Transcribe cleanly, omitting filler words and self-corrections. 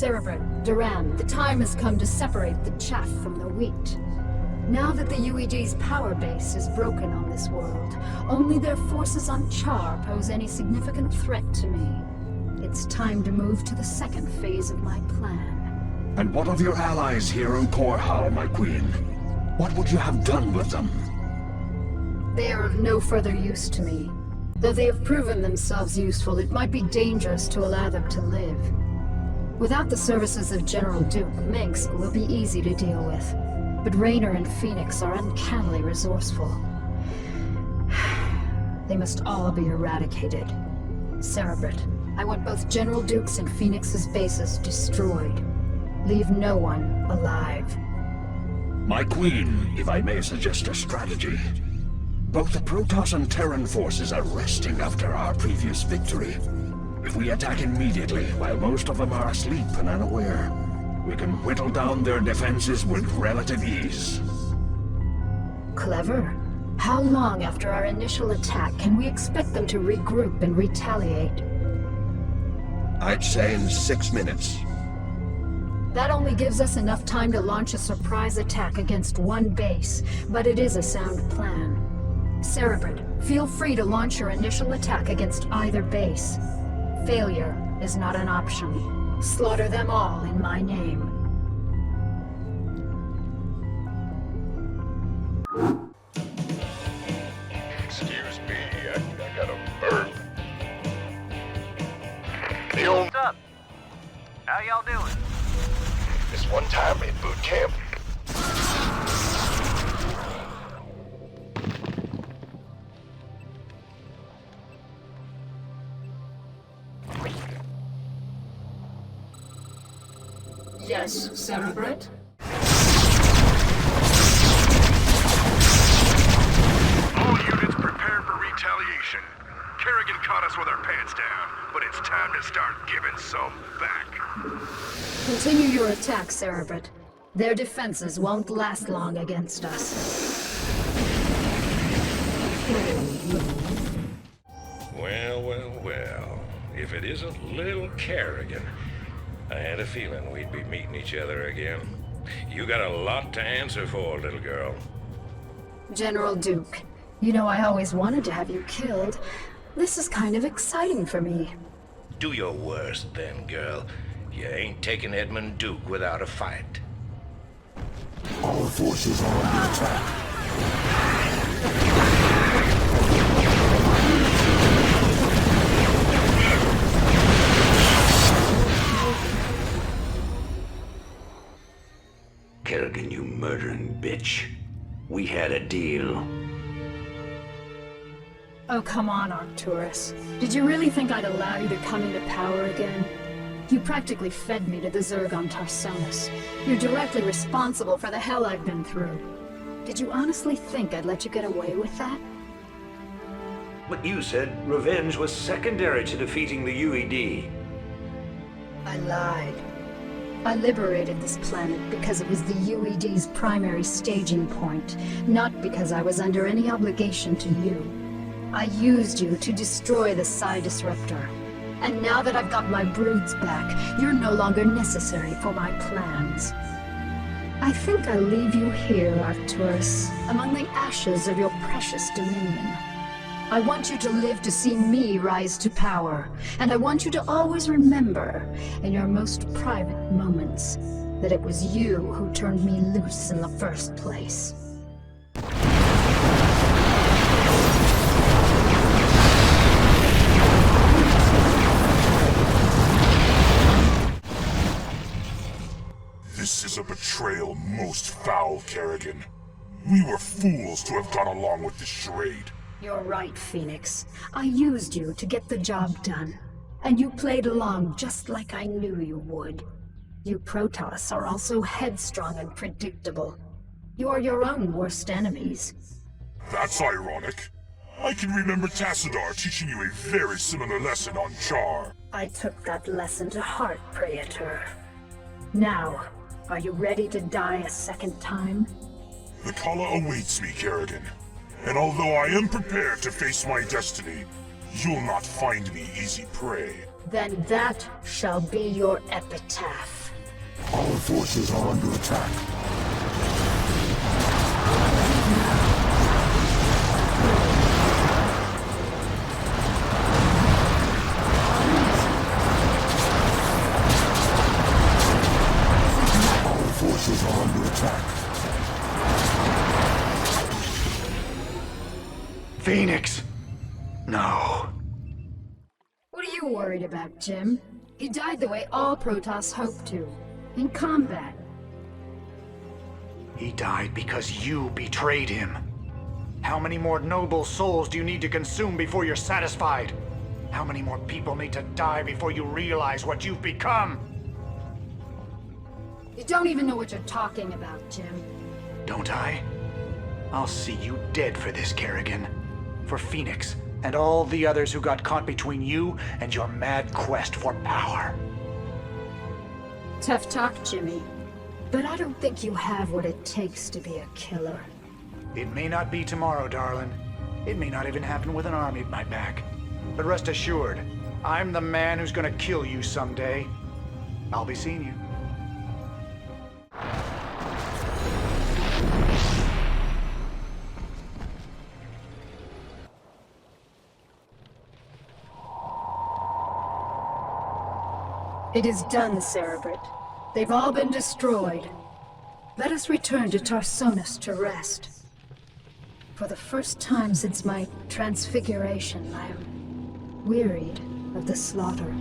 Cerebrin, Duran, the time has come to separate the chaff from the wheat. Now that the UED's power base is broken on this world, only their forces on Char pose any significant threat to me. It's time to move to the second phase of my plan. And what of your allies here on Korhal, my queen? What would you have done with them? They are of no further use to me. Though they have proven themselves useful, it might be dangerous to allow them to live. Without the services of General Duke, Minsk will be easy to deal with. But Raynor and Phoenix are uncannily resourceful. They must all be eradicated. Cerebrit, I want both General Duke's and Phoenix's bases destroyed. Leave no one alive. My queen, if I may suggest a strategy. Both the Protoss and Terran forces are resting after our previous victory. If we attack immediately, while most of them are asleep and unaware, we can whittle down their defenses with relative ease. Clever. How long after our initial attack can we expect them to regroup and retaliate? I'd say in 6 minutes. That only gives us enough time to launch a surprise attack against one base, but it is a sound plan. Cerebrit, feel free to launch your initial attack against either base. Failure is not an option. Slaughter them all in my name. Excuse me, I got a burp. What's up? How y'all doing? This one time in boot camp, Yes, Cerebrit? All units prepare for retaliation. Kerrigan caught us with our pants down, but it's time to start giving some back. Continue your attack, Cerebrit. Their defenses won't last long against us. Well. If it isn't little Kerrigan, I had a feeling we'd be meeting each other again. You got a lot to answer for, little girl. General Duke, you know I always wanted to have you killed. This is kind of exciting for me. Do your worst then, girl. You ain't taking Edmund Duke without a fight. All forces are under attack. Kerrigan, you murdering bitch. We had a deal. Oh, come on, Arcturus. Did you really think I'd allow you to come into power again? You practically fed me to the Zerg on Tarsonis. You're directly responsible for the hell I've been through. Did you honestly think I'd let you get away with that? But you said revenge was secondary to defeating the UED. I lied. I liberated this planet because it was the UED's primary staging point, not because I was under any obligation to you. I used you to destroy the Psi Disruptor. And now that I've got my broods back, you're no longer necessary for my plans. I think I'll leave you here, Arcturus, among the ashes of your precious dominion. I want you to live to see me rise to power, and I want you to always remember, in your most private moments, that it was you who turned me loose in the first place. This is a betrayal most foul, Kerrigan. We were fools to have gone along with this charade. You're right, Phoenix. I used you to get the job done. And you played along just like I knew you would. You Protoss are also headstrong and predictable. You are your own worst enemies. That's ironic. I can remember Tassadar teaching you a very similar lesson on Char. I took that lesson to heart, Praetor. Now, are you ready to die a second time? The Kala awaits me, Kerrigan. And although I am prepared to face my destiny, you'll not find me easy prey. Then that shall be your epitaph. Our forces are under attack. Our forces are under attack. Phoenix! No. What are you worried about, Jim? He died the way all Protoss hoped to. In combat. He died because you betrayed him. How many more noble souls do you need to consume before you're satisfied? How many more people need to die before you realize what you've become? You don't even know what you're talking about, Jim. Don't I? I'll see you dead for this, Kerrigan. For Phoenix, and all the others who got caught between you and your mad quest for power. Tough talk, Jimmy. But I don't think you have what it takes to be a killer. It may not be tomorrow, darling. It may not even happen with an army at my back. But rest assured, I'm the man who's gonna kill you someday. I'll be seeing you. It is done, Cerebrit. They've all been destroyed. Let us return to Tarsonis to rest. For the first time since my transfiguration, I am wearied of the slaughter.